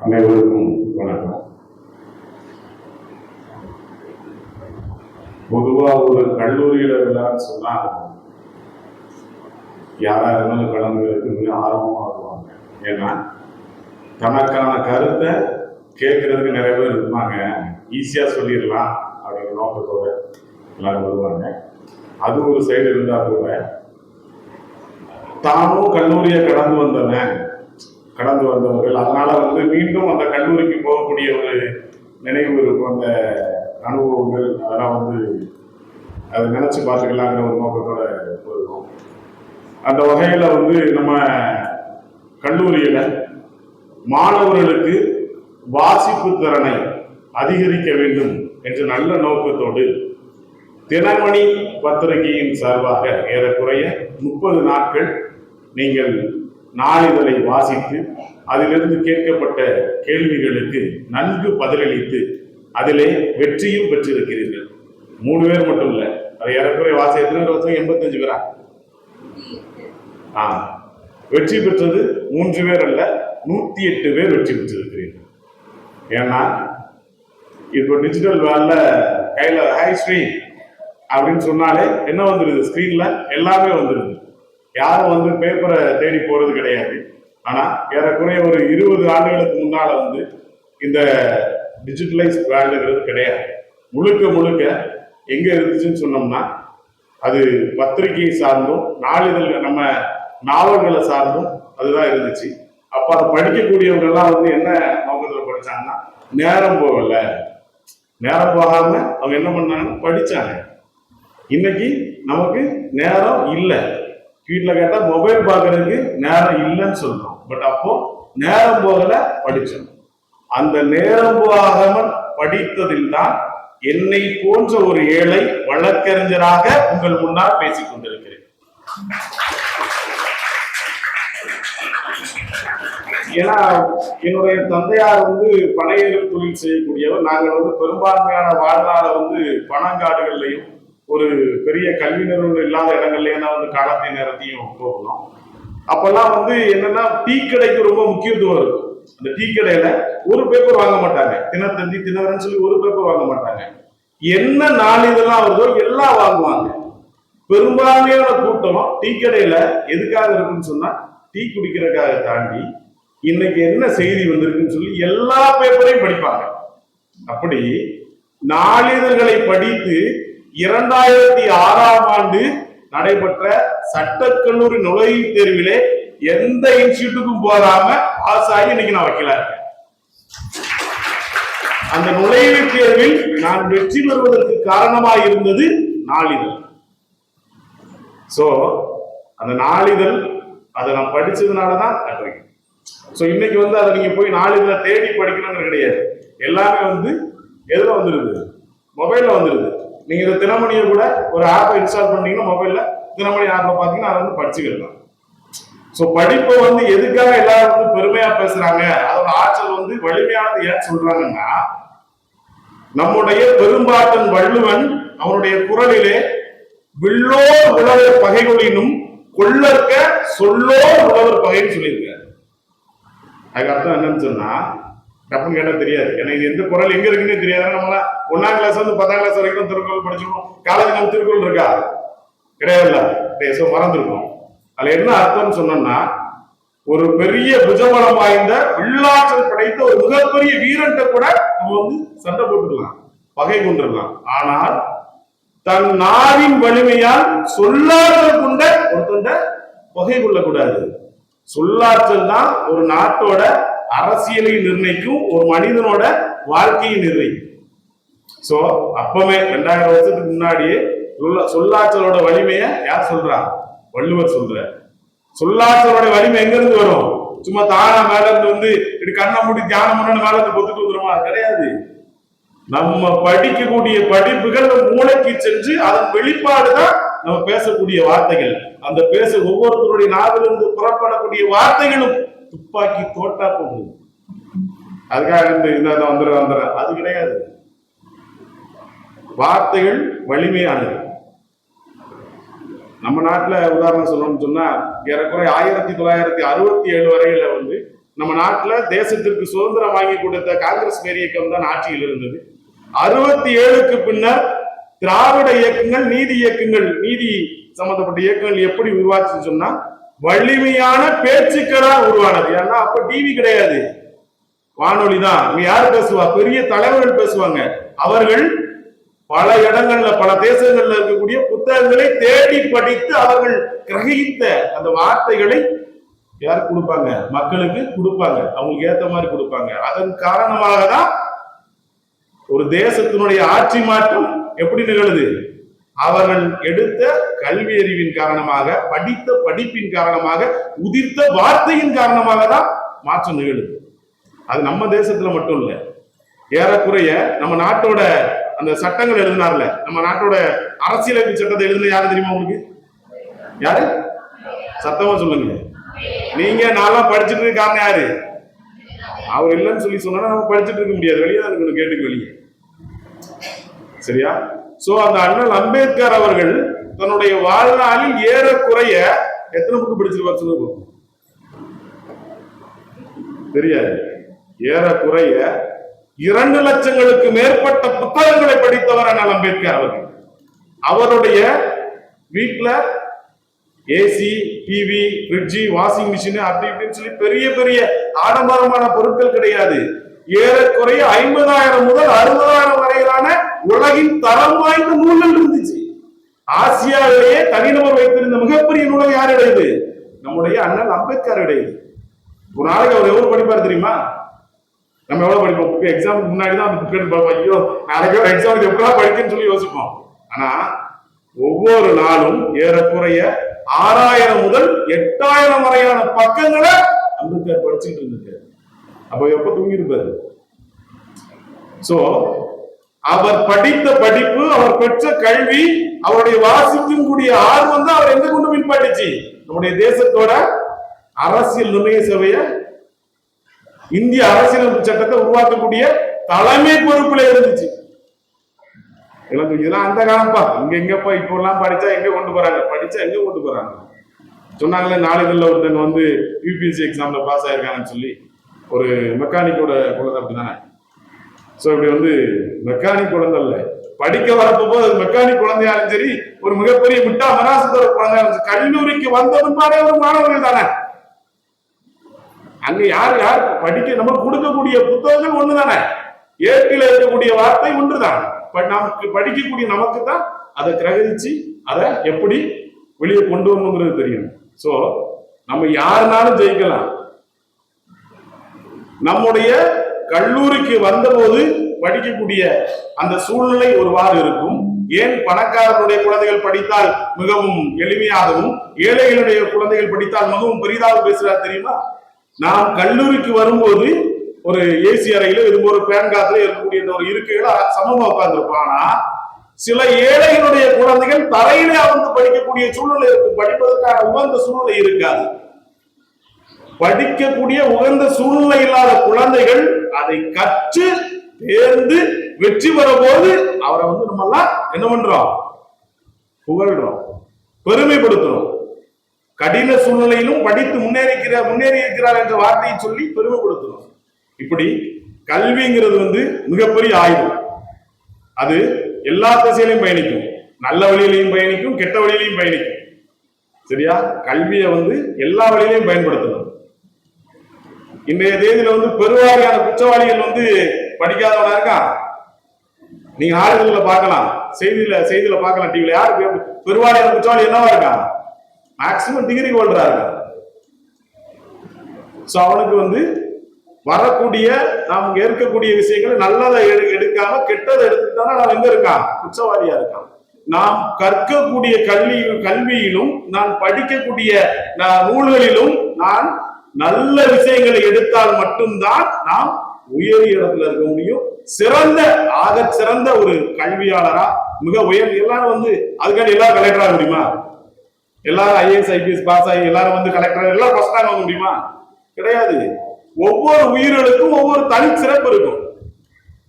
அனைவருக்கும் வணக்கம். பொதுவா ஒரு கல்லூரியில இருந்தான்னு சொன்னா யாரா இருந்தாலும் கலந்துகளுக்கு மிக ஆர்வமா வருவாங்க. ஏன்னா தனக்கான கருத்தை கேட்கறதுக்கு நிறைய பேர் இருப்பாங்க, ஈஸியா சொல்லிடலாம் அப்படிங்கிற நோக்கத்தோட எல்லாரும் வருவாங்க. அது ஒரு சைடு இருந்தா கூட தானும் கல்லூரியை கடந்து வந்தவர்கள், அதனால மீண்டும் அந்த கல்லூரிக்கு போகக்கூடிய ஒரு நினைவு இருக்கும், அந்த அனுபவங்கள், அதெல்லாம் அதை நினைச்சு பார்த்துக்கலாங்கிற ஒரு நோக்கத்தோட போயிருக்கோம். அந்த வகையில நம்ம கல்லூரியில மாணவர்களுக்கு வாசிப்பு திறனை அதிகரிக்க வேண்டும் என்ற நல்ல நோக்கத்தோடு தினமணி பத்திரிகையின் சார்பாக ஏறக்குறைய 30 நாட்கள் நீங்கள் நாளிதழை வாசித்து அதிலிருந்து கேட்கப்பட்ட கேள்விகளுக்கு நன்கு பதிலளித்து அதிலே வெற்றியும் பெற்றிருக்கிறீர்கள். 3 பேர் மட்டும் இல்ல, அது ஏறக்குறைய வாசி எத்தனை வருஷம்? 85 பேரா? வெற்றி பெற்றது 3 பேர் அல்ல, 108 பேர் வெற்றி பெற்றிருக்கிறீர்கள். ஏன்னா இப்போ டிஜிட்டல் வேல்ல கையில ஹாய் ஸ்ரீ அப்படின்னு சொன்னாலே என்ன வந்துருது? ஸ்கிரீன்ல எல்லாமே வந்துருது. யாரும் பேப்பரை தேடி போறது கிடையாது. ஆனா ஏறக்குறைய ஒரு 20 ஆண்டுகளுக்கு முன்னால இந்த டிஜிட்டலைஸ் வேர்ல்டுங்கிறது கிடையாது. முழுக்க எங்க இருந்துச்சுன்னு சொன்னோம்னா அது பத்திரிகை சார்ந்தும் நாளிதழ் நம்ம நாவல்களை சார்ந்தும் அதுதான் இருந்துச்சு. அப்ப அதை படிக்கக்கூடியவங்க எல்லாம் என்ன நோக்கத்தில் படிச்சாங்கன்னா, நேரம் போகாம அவங்க என்ன பண்ணாங்கன்னா படிச்சாங்க. இன்னைக்கு நமக்கு நேரம் இல்லை, வீட்டில் கேட்டா மொபைல் பார்க்கறதுக்கு நேரம் இல்லைன்னு சொல்றோம். பட் அப்போ நேரம் போகல, படிச்சோம். அந்த நேரம் போகாமல் படித்ததில் தான் என்னை போன்ற ஒரு ஏழை வழக்கறிஞராக உங்கள் முன்னால் பேசிக் கொண்டிருக்கிறேன். ஏன்னா என்னுடைய தந்தையார் பனையேறு தொழில் செய்யக்கூடியவர். நாங்கள் பெரும்பான்மையான வாழ்நாள பனங்காடுகள்லையும் ஒரு பெரிய கல்வி நிறுவனம் இல்லாத இடங்கள்லயே தான் காலத்தை நேரத்தையும் போகணும். அப்பெல்லாம் என்னன்னா டீ கடைக்கு ரொம்ப முக்கியத்துவம் இருக்கும். அந்த டீ கடையில ஒரு பேப்பர் வாங்க மாட்டாங்க, தினத்தந்தி தினவரன்னு சொல்லி ஒரு பேப்பர் வாங்க மாட்டாங்க. என்ன நாளிதெல்லாம் வருதோ எல்லாம் வாங்குவாங்க. பெரும்பான்மையான கூட்டம் டீ கடையில எதுக்காக இருக்குன்னு சொன்னா டீ குடிக்கிறதுக்காக தாண்டி இன்னைக்கு என்ன செய்தி வந்திருக்குன்னு சொல்லி எல்லா பேப்பரையும் படிப்பாங்க. அப்படி நாளிதழ்களை படித்து 2006ஆம் ஆண்டு நடைபெற்ற சட்டக்கல்லூரி நுழைவுத் தேர்விலே எந்த இன்ஸ்டிடியூட்டுக்கும் போகாம பாஸ் ஆகி இன்னைக்கு நான் வக்கீலா இருக்கேன். அந்த நுழைவுத் தேர்வில் நான் வெற்றி பெறுவதற்கு காரணமாக இருந்தது நாளிதழ். சோ அந்த நாளிதழ் அதை நான் படிச்சதுனாலதான் கட்டுறேன். சோ இன்னைக்கு அதை நீங்க போய் நாளிதழை தேடி படிக்கணும்னு கிடையாது. எல்லாமே எதுல வந்துருது? மொபைல்ல வந்துருது. நீங்க இந்த தினமணியை கூட ஒரு ஆப்பை இன்ஸ்டால் பண்ணீங்கன்னா மொபைல்ல தினமணி ஆப்பை பார்த்தீங்கன்னா அதை படிச்சுக்கலாம். ஸோ படிப்பை எதுக்காக எல்லாரும் பெருமையா பேசுறாங்க, அதோட ஆற்றல் வலிமையானது ஏன் சொல்றாங்கன்னா, நம்முடைய பெரும்பாட்டன் வள்ளுவன் அவனுடைய குரலிலே வில்லோர் உழவர் பகைகளினும் கொள்ளற்க சொல்லோர் உழவர் பகைன்னு சொல்லியிருக்காரு. அதுக்கு அர்த்தம் என்னன்னு சொன்னா, டப்புன்னு கேட்டா தெரியாது. எனக்கு எந்த குரல் எங்க இருக்குன்னு தெரியாது. நம்மள 1ஆம் கிளாஸ் 10ஆம் கிளாஸ் வரைக்கும் திருக்குறள் படிச்சிருக்கோம். காலேஜ் நம்ம திருக்குறள் இருக்கா? கிடையாதுல்ல, மறந்துருக்கோம். அதுல என்ன அர்த்தம்னு சொன்னோம்னா, ஒரு பெரிய புஜபலம் வாய்ந்த வில்லாற்றல் படைத்த ஒரு மிகப்பெரிய வீரன்ட்ட கூட நம்ம சண்டை போட்டுக்கலாம், பகை கொண்டுடலாம். ஆனால் தன் நாவின் வலிமையால் சொல்லாற்றல் கொண்ட ஒருத்தண்ட பகை கொள்ளக்கூடாது. சொல்லாற்றல் தான் ஒரு நாட்டோட அரசியலை நிர்ணயிக்கும், ஒரு மனிதனோட வாழ்க்கையை நிர்ணயிக்கும். சோ அப்பவே 2000 வருஷத்துக்கு முன்னாடியே சொல்லாற்றலோட வலிமையை யார் சொல்றா? வள்ளுவர் சொல்ற. சொல்லாற்றலோட வலிமை எங்க இருந்து வரும்? சும்மா தானா மேல இருந்து இப்படி கண்ணை மூடி தியானம் பண்ணு மேல இருந்து பொத்துட்டு வந்துருமா? கிடையாது. நம்ம படிக்கக்கூடிய படிப்புகள் மூளைக்கு சென்று அதன் வெளிப்பாடுதான் நம்ம பேசக்கூடிய வார்த்தைகள். அந்த ஒவ்வொருத்தருடைய நாவிலிருந்து புறப்படக்கூடிய வார்த்தைகளும் துப்பாக்கி தோட்டா போகுது. அதுக்காக வந்துடுற அது கிடையாது. வார்த்தைகள் வலிமையானது. நம்ம நாட்டுல உதாரணம் சொல்லணும்னு சொன்னா ஏறக்குறைய 1967 வரையில வந்து நம்ம நாட்டுல தேசத்திற்கு சுதந்திரம் வாங்கி கொடுத்த காங்கிரஸ் இயக்கம் தான் ஆட்சியில் இருந்தது. 67க்கு பின்னர் திராவிட இயக்கங்கள், நீதி சம்பந்தப்பட்ட இயக்கங்கள் எப்படி உருவாச்சுன்னு சொன்னா வலிமையான பேச்சுக்களா உருவானது. ஏன்னா அப்ப டிவி கிடையாது, வானொலி தான். இங்க யார் பேசுவா? பெரிய தலைவர்கள் பேசுவாங்க. அவர்கள் பல இடங்கள்ல, பல தேசங்கள்ல இருக்கக்கூடிய புத்தகங்களை தேடி படித்து அவர்கள் கிரகித்த அந்த வார்த்தைகளை யார் கொடுப்பாங்க? மக்களுக்கு கொடுப்பாங்க, அவங்களுக்கு ஏத்த மாதிரி கொடுப்பாங்க. அதன் காரணமாக தான் ஒரு தேசத்தினுடைய ஆட்சி மாற்றம் எப்படி நிகழுது? அவர்கள் எடுத்த கல்வி அறிவின் காரணமாக, படித்த படிப்பின் காரணமாக, உதிர்த்த வார்த்தையின் காரணமாக தான் மாற்றம் நிகழுது. அது நம்ம தேசத்துல மட்டும் இல்ல, ஏறக்குறைய நம்ம நாட்டோட அந்த சட்டங்கள் எழுதினார்ல, நம்ம நாட்டோட அரசியலமைப்பு சட்டத்தை எழுதுன யாரு தெரியுமா உங்களுக்கு? யாரு? சத்தமா சொல்லுங்க. நீங்க நான்லாம் படிச்சுட்டு இருக்க காரணம் யாரு? அவர் இல்லைன்னு சொல்லி சொன்னா நம்ம படிச்சுட்டு இருக்க முடியாது, வெளியே தான் இருக்கணும், கேட்டுக்கு வெளியே. சரியா? சோ அந்த அண்ணல் அம்பேத்கர் அவர்கள் தன்னுடைய வாழ்நாளில் ஏறக்குறைய எத்தனை புக்கு படிச்சிருப்பார் சொல்லுங்க? தெரியாது. ஏறக்குறைய 2 லட்சங்களுக்கு மேற்பட்ட புத்தகங்களை படித்தவர் அண்ணல் அம்பேத்கர் அவர்கள். அவருடைய வீட்டுல AC, TV, fridge, washing machine அப்படி இப்படின்னு சொல்லி பெரிய பெரிய ஆடம்பரமான பொருட்கள் கிடையாது. ஏறக்குறைய 50,000 முதல் 60,000 வரையிலான உலகின் தரம் வாய்ந்த நூல்கள் இருந்துச்சு. ஆசியாவிலேயே தனிநபர் வைத்திருந்த மிகப்பெரிய நூலை யார் இடையுது? நம்முடைய அண்ணல் அம்பேத்கர் இடையுது. ஒரு நாளைக்கு அவர் எவ்வளவு படிப்பார் தெரியுமா? நம்ம எவ்வளவு படிப்போம்? எக்ஸாமுக்கு முன்னாடிதான் அந்த புக் எடுப்போம். ஐயோ நாளைக்கு ஒரு எக்ஸாமுக்கு எப்படிலாம் படிக்குன்னு சொல்லி யோசிப்போம். ஆனா ஒவ்வொரு நாளும் ஏறக்குறைய 6,000 முதல் 8,000 வரையான பக்கங்களை அம்பேத்கர் படிச்சுட்டு இருந்திருக்காரு. அப்ப எப்ப தூங்கி இருப்பாரு? சோ அவர் படித்த படிப்பு, அவர் பெற்ற கல்வி, அவருடைய வாசிக்கும் கூடிய ஆர்வம் தான் அவர் எங்க கொண்டு பின்பாட்டுச்சு? நம்முடைய தேசத்தோட அரசியல் நிர்ணய சபைய, இந்திய அரசியலமைப்பு சட்டத்தை உருவாக்கக்கூடிய தலைமை பொறுப்புல இருந்துச்சு. இதெல்லாம் அந்த காலம்பா. இங்க எங்கப்பா இப்போ எல்லாம் படிச்சா எங்க கொண்டு போறாங்க? படிச்சா எங்க கொண்டு போறாங்க? சொன்னாங்களே நாளிதழ்ல ஒருத்தங்க வந்து யூபிஎஸ்சி எக்ஸாம்ல பாஸ் ஆயிருக்காங்கன்னு சொல்லி, ஒரு மெக்கானிக்கோட குழந்தை அப்படிதானே. சோ இப்படி வந்து மெக்கானிக் குழந்தை இல்ல, படிக்க வரப்போ அது மெக்கானிக் குழந்தையாலும் சரி, ஒரு மிகப்பெரிய மிட்டா மராசத்தோட குழந்தையாலும் சரி, கல்லூரிக்கு வந்த முன்பாடே ஒரு மாணவர்கள் தானே. அங்க யார் யார் படிக்க நமக்கு கொடுக்கக்கூடிய புத்தகங்கள் ஒண்ணுதானே, ஏட்டில இருக்கக்கூடிய வார்த்தை ஒன்றுதான். நமக்கு படிக்கக்கூடிய நமக்கு தான் அதை கிரகிச்சு அதை எப்படி வெளியே கொண்டு வரணுங்கிறது தெரியும். சோ நம்ம யாருனாலும் ஜெயிக்கலாம். நம்முடைய கல்லூரிக்கு வந்தபோது படிக்கக்கூடிய அந்த சூழ்நிலை ஒருவாறு இருக்கும். ஏன் பணக்காரனுடைய குழந்தைகள் படித்தால் மிகவும் எளிமையாகவும், ஏழைகளுடைய குழந்தைகள் படித்தால் மிகவும் பெரிதாக பேசுறாரு தெரியுமா? நாம் கல்லூரிக்கு வரும்போது ஒரு ஏசி அறையில இது ஒரு பேன் காத்துல இருக்கக்கூடிய ஒரு இருக்கையில சமமா உட்கார்ந்துருப்போம். ஆனா சில ஏழைகளுடைய குழந்தைகள் தரையிலே அமர்ந்து படிக்கக்கூடிய சூழ்நிலை இருக்கும். படிப்பதற்கான உகந்த சூழ்நிலை இருக்காது. படிக்கக்கூடிய உகந்த சூழ்நிலை இல்லாத குழந்தைகள் அதை கற்று தேர்ந்து வெற்றி பெற போது அவரை வந்து நம்ம எல்லாம் என்ன பண்றோம்? புகழ்றோம், பெருமைப்படுத்துறோம். கடின சூழ்நிலையிலும் படித்து முன்னேறி இருக்கிறார் என்ற வார்த்தையை சொல்லி பெருமைப்படுத்துறோம். இப்படி கல்விங்கிறது வந்து மிகப்பெரிய ஆயுதம். அது எல்லா திசையிலையும் பயணிக்கும், நல்ல வழியிலையும் பயணிக்கும், கெட்ட வழியிலையும் பயணிக்கும். சரியா? கல்வியை வந்து எல்லா வழியிலையும் பயன்படுத்தணும். இன்றைய தேதியில வந்து பெருவாரியான குற்றவாளிகள் வந்து படிக்காதவனா இருக்கா? நீங்க ஆளுநர்ல பார்க்கலாம், செய்தியில பார்க்கலாம், டிவில. யாரு பெருவாரியான குற்றவாளி என்னவா இருக்கா? மேக்சிமம் டிகிரி ஹோல்டரா இருக்கா. சோ அவனுக்கு வந்து வரக்கூடிய நாம் ஏற்கக்கூடிய விஷயங்களை நல்லதை எடுக்காம கெட்டதை எடுத்துட்டானா நான் எங்க இருக்கான்? குற்றவாளியா இருக்கான். நாம் கற்கக்கூடிய கல்வியிலும், நான் படிக்கக்கூடிய நூல்களிலும் நான் நல்ல விஷயங்களை எடுத்தால் மட்டும்தான் நாம் உயரிய இடத்துல இருக்க முடியும். ஆக சிறந்த ஒரு கல்வியாளரா, மிக எல்லாரும் வந்து அதுக்காண்டி எல்லாரும் கலெக்டர் ஆக முடியுமா? எல்லாரும் ஐஏஎஸ் ஐபிஎஸ் பாஸ் ஆகி எல்லாரும் வந்து கலெக்டர் எல்லாம் ஃபர்ஸ்ட் ஆக முடியுமா? கிடையாது. ஒவ்வொரு உயிர்களுக்கும் ஒவ்வொரு தனி சிறப்பு இருக்கும்.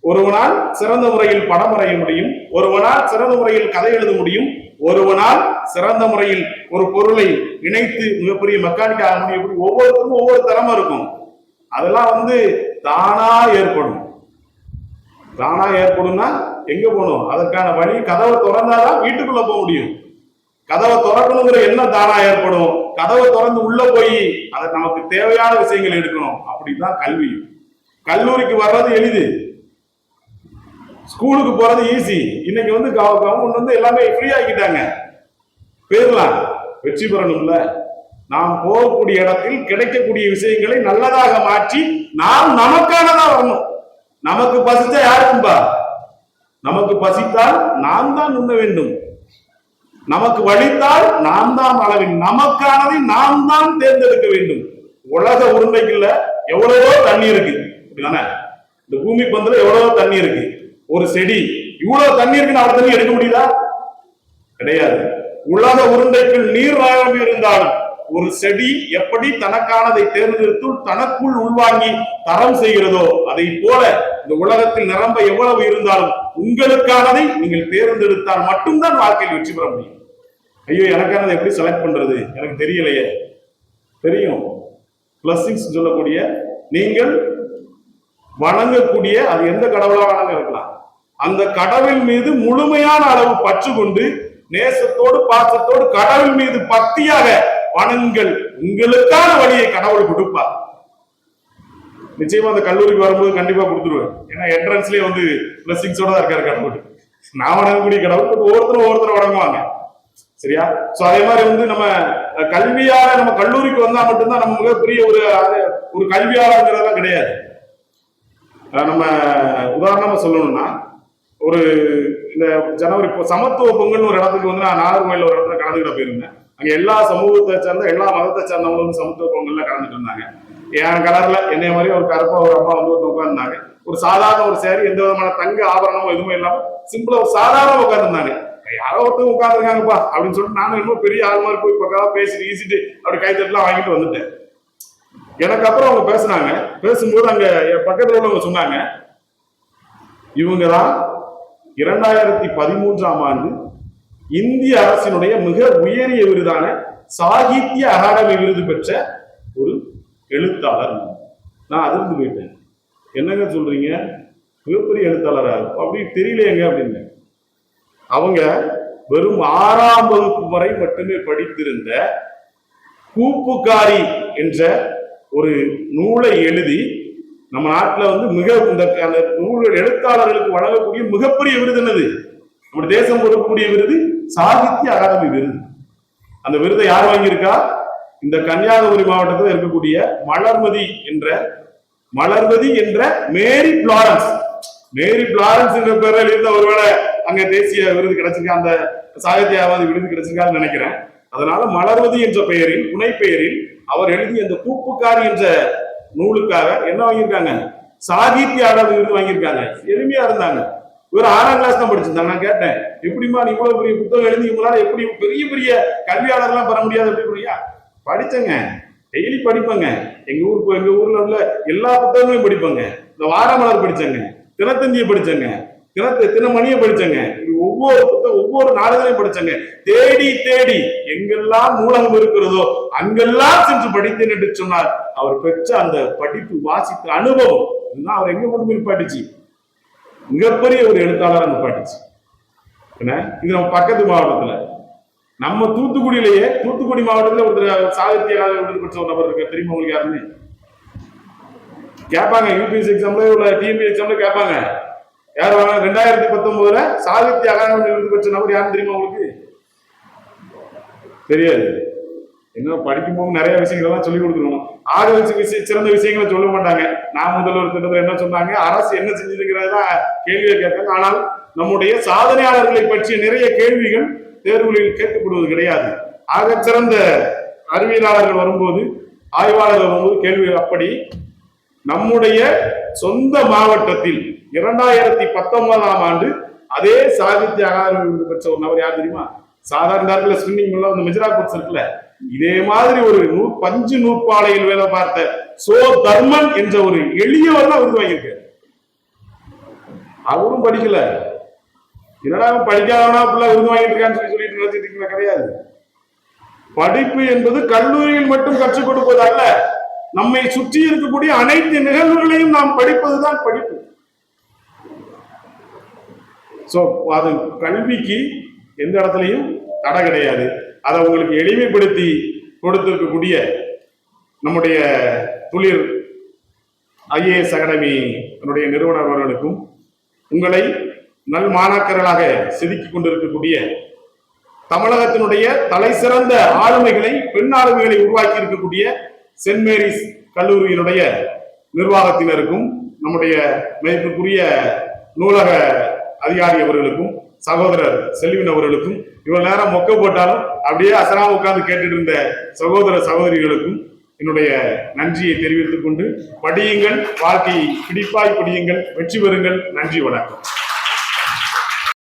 ஒருவனால் சிறந்த முறையில் படம் வரைய முடியும், ஒருவனால் சிறந்த முறையில் கதை எழுத முடியும், ஒருவனால் சிறந்த முறையில் ஒரு பொருளை இணைத்து மிகப்பெரிய மெக்கானிக் ஆக முடியும். எப்படி ஒவ்வொருத்தருக்கும் ஒவ்வொரு திறமை இருக்கும். அதெல்லாம் தானா ஏற்படும். தானா ஏற்படும்னா எங்க போகணும்? அதற்கான வழி கதவை திறந்தாதான் வீட்டுக்குள்ள போக முடியும். கதவை திறக்கணுங்கிற எண்ணம் தானா ஏற்படும். கதவை திறந்து உள்ள போய் அதை நமக்கு தேவையான விஷயங்கள் எடுக்கணும். அப்படிதான் கல்வி. கல்லூரிக்கு வர்றது எளிது, ஸ்கூலுக்கு போறது ஈஸி. இன்னைக்கு கவர்மெண்ட் எல்லாமே ஃப்ரீ ஆக்கிட்டாங்க. போயிடலாம், வெற்றி பெறணும்ல. நாம் போகக்கூடிய இடத்தில் கிடைக்கக்கூடிய விஷயங்களை நல்லதாக மாற்றி நாம் நமக்கானதா வரணும். நமக்கு பசிச்சா யாருக்கும்பா? நமக்கு பசித்தால் நாம் தான் உண்ண வேண்டும். நமக்கு வலித்தால் நாம் தான் அள வேண்டும். நமக்கானதை நாம் தான் தேர்ந்தெடுக்க வேண்டும். உலக உருண்டைக்குள்ள எவ்வளவோ தண்ணி இருக்கு. இந்த பூமி பந்துல எவ்வளவோ தண்ணி இருக்கு. ஒரு செடி இவ்வளவு தண்ணி இருக்குன்னு அவ்வளவு தண்ணி எடுக்க முடியுதா? கிடையாது. உலக உருண்டைக்குள் நீர் நிரம்பி இருந்தாலும் ஒரு செடி எப்படி தனக்கானதை தேர்ந்தெடுத்து தனக்குள் உள்வாங்கி தரம் செய்கிறதோ அதை போல இந்த உலகத்தில் நிரம்ப எவ்வளவு இருந்தாலும் உங்களுக்கானதை நீங்கள் தேர்ந்தெடுத்தால் மட்டும்தான் வாழ்க்கையில் வெற்றி பெற முடியும். ஐயோ, எனக்கானதை எப்படி செலக்ட் பண்றது எனக்கு தெரியலையே. தெரியும். பிளஸிங்ஸ் சொல்லக்கூடிய நீங்கள் வணங்கக்கூடிய அது எந்த கடவுளாக இருக்கலாம், அந்த கடவுள் மீது முழுமையான அளவு பற்று கொண்டு நேசத்தோடு பாசத்தோடு கடவுள் மீது பக்தியாக வணங்குங்கள். உங்களுக்கான வழியை கடவுள் கொடுப்பார். நிச்சயமா அந்த கல்லூரிக்கு வரும்போது கண்டிப்பா கொடுத்துருவேன். ஏன்னா என்ட்ரன்ஸ்லயே பிளஸிங்ஸோட தான் இருக்காரு கடவுள். நான் வணங்கக்கூடிய கடவுள் ஒவ்வொருத்தரும் வணங்குவாங்க. சரியா? சோ அதே மாதிரி நம்ம கல்வியால நம்ம கல்லூரிக்கு வந்தா மட்டும்தான் நம்ம மிகப்பெரிய ஒரு கல்வியாளங்கிறதா கிடையாது. நம்ம உதாரணமா சொல்லணும்னா இந்த ஜனவரி சமத்துவ பொங்கல் ஒரு இடத்துக்கு நான் நாகர்கோயில் ஒரு இடத்துல கலந்துக்கிட்ட போயிருந்தேன். அங்க எல்லா சமூகத்தை சேர்ந்த எல்லா மதத்தை சேர்ந்தவங்களும் சமத்துவ பொங்கல்ல கலந்துட்டு இருந்தாங்க. என் கலர்ல என்னைய மாதிரி ஒரு கருப்பா ஒரு அம்மா உட்கார்ந்தாங்க. ஒரு சாதாரண ஒரு சேரி, எந்த விதமான தங்க ஆபரணமும் எதுவுமே இல்லாம சிம்பிளா ஒரு சாதாரண உட்கார்ந்துருந்தாங்க. யாரோ ஒருத்தவங்க உட்கார்ந்துருக்காங்கப்பா அப்படின்னு சொல்லிட்டு நானும் இன்னும் பெரிய ஆள் மாதிரி போய் பக்கம் பேசிட்டு ஈசிட்டு அப்படி கைத்தட்டலாம் வாங்கிட்டு வந்துட்டேன். எனக்கு அப்புறம் அவங்க பேசுனாங்க. பேசும்போது அங்க பக்கத்துல உள்ளவங்க சொன்னாங்க, இவங்கதான் 2013ஆம் ஆண்டு இந்திய அரசினுடைய மிக உயரிய விருதான சாகித்ய அகாடமி விருது பெற்ற ஒரு எழுத்தாளர். நான் அதிர்ந்து போயிட்டேன். என்னங்க சொல்றீங்க, மிகப்பெரிய எழுத்தாளரா? அப்படி தெரியலையேங்க அப்படின்னு. அவங்க வெறும் 6ஆம் வகுப்பு வரை மட்டுமே படித்திருந்த கூப்புக்காரி என்ற ஒரு நூலை எழுதி நம்ம நாட்டில் மிக அந்த நூல் எழுத்தாளர்களுக்கு வழங்கக்கூடிய மிகப்பெரிய விருது என்னது? நம்ம தேசம் கொடுக்கக்கூடிய விருது சாகித்ய அகாடமி விருது. அந்த விருதை யார் வாங்கியிருக்கா? இந்த கன்னியாகுமரி மாவட்டத்தில் இருக்கக்கூடிய மலர்மதி என்ற மேரி பிளாரன்ஸ் என்ற பேரில் இருந்த ஒருவேளை அங்க தேசிய விருது கிடைச்சிருக்கா, அந்த சாகித்ய அகாடமி விருது கிடைச்சிருக்கான்னு நினைக்கிறேன். அதனால மலர்மதி என்ற பெயரில் புனை பெயரில் அவர் எழுதிய அந்த கூப்புக்காரி என்ற நூலுக்காக என்ன வாங்கியிருக்காங்க? சாகித்ய அகாடமி விருது வாங்கியிருக்காங்க. எளிமையா இருந்தாங்க. ஒரு 6ஆம் கிளாஸ் தான் படிச்சிருந்தாங்க. நான் கேட்டேன், எப்படிமா நீ இவ்வளவு பெரிய புத்தகம் எழுதி உங்களால எப்படி பெரிய பெரிய கல்வியாளர்லாம் பெற முடியாது? எப்படி படிச்சங்க, டெய்லி படிப்பங்க. எங்க ஊர்ல உள்ள எல்லா புத்தகங்களையும் படிப்பங்க. இந்த வாரமலர் படிச்சங்க, தினத்தந்தியை படிச்சங்க, தினமணியை படிச்சங்க, ஒவ்வொரு நாடுகளையும் படிச்சங்க. தேடி தேடி எங்கெல்லாம் நூலகம் இருக்கிறதோ அங்கெல்லாம் சென்று படித்தேன் என்று சொன்னார். அவர் பெற்ற அந்த படிப்பு வாசித்த அனுபவம் அவர் எங்க கொண்டு போய் பாட்டுச்சு? மிகப்பெரிய ஒரு எழுத்தாளர் அங்க பாட்டுச்சு. இது நம்ம பக்கத்து மாவட்டத்துல, நம்ம தூத்துக்குடி மாவட்டத்துல ஒருத்தர் சாகித்ய விருது பெற்ற ஒரு நபர் இருக்க. தெரியுமா உங்களுக்கு? யாருன்னு கேட்பாங்க. யூபிஎஸ்சி எக்ஸாம்ல உள்ள டிஎம்பி எக்ஸாம்ல கேட்பாங்க. யார் வாங்க? 2019 சாகித்ய அகாடமி விருது பெற்ற நபர் யாருன்னு தெரியுமா உங்களுக்கு? தெரியாது. என்ன படிக்கும்போது நிறைய விஷயங்கள்லாம் சொல்லிக் கொடுத்துருவோம். சிறந்த விஷயங்களை சொல்ல மாட்டாங்க. நான் முதல்வர் திட்டத்தில் என்ன சொன்னாங்க, அரசு என்ன செஞ்சதுங்கிறதா கேள்வியை கேட்பாங்க. ஆனால் நம்முடைய சாதனையாளர்களை பற்றிய நிறைய கேள்விகள் தேர்வுகளில் கேட்கப்படுவது கிடையாது. ஆக சிறந்த அறிவியலாளர்கள் வரும்போது, ஆய்வாளர்கள் வரும்போது கேள்விகள். அப்படி நம்முடைய சொந்த மாவட்டத்தில் 2019ஆம் ஆண்டு அதே சாகித்ய அகாடமி விருது பெற்ற ஒரு நபர் யார் தெரியுமா? சாதாரண ஸ்விம்மிங் மெஜரா கோட்ஸ் இருக்குல்ல, இதே மாதிரி ஒரு பஞ்சு நூற்பாலையில் வேலை பார்த்த சோ தர்மன் என்ற ஒரு எளியவர் தான் விருது வாங்கியிருக்காரு. அவரும் படிக்கல. என்னடா படிக்காதவனா ஃபுல்லா விருது வாங்கிட்டு இருக்கான்னு சொல்லிட்டு நினைச்சிட்டு இருக்கீங்களா? கிடையாது. படிப்பு என்பது கல்லூரியில் மட்டும் கற்றுக் கொடுப்பது அல்ல, நம்மை சுற்றி இருக்கக்கூடிய அனைத்து நிகழ்வுகளையும் நாம் படிப்பதுதான் படிப்பு. சோ அது கல்விக்கு எந்த இடத்துலையும் தடை கிடையாது. அதை உங்களுக்கு எளிமைப்படுத்தி கொடுத்திருக்கக்கூடிய நம்முடைய துளிர் IAS அகாடமி நிறுவனர் அவர்களுக்கும், உங்களை நல் மாணாக்கர்களாக செதுக்கிக் கொண்டிருக்கக்கூடிய தமிழகத்தினுடைய தலை சிறந்த ஆளுமைகளை, பெண் ஆளுமைகளை உருவாக்கி இருக்கக்கூடிய சென்ட் மேரிஸ் கல்லூரியினுடைய நிர்வாகத்தினருக்கும், நம்முடைய மதிப்புக்குரிய நூலக அதிகாரி அவர்களுக்கும், சகோதரர் செல்வின் அவர்களுக்கும், இவ்வளவு நேரம் மொக்க போட்டாலும் அப்படியே அசராம உட்கார்ந்து கேட்டுட்டு இருந்த சகோதர சகோதரிகளுக்கும் என்னுடைய நன்றியை தெரிவித்துக் கொண்டு, படியுங்கள், வாழ்க்கையை பிடிப்பாய் படியுங்கள், வெற்றி பெறுங்கள். நன்றி, வணக்கம்.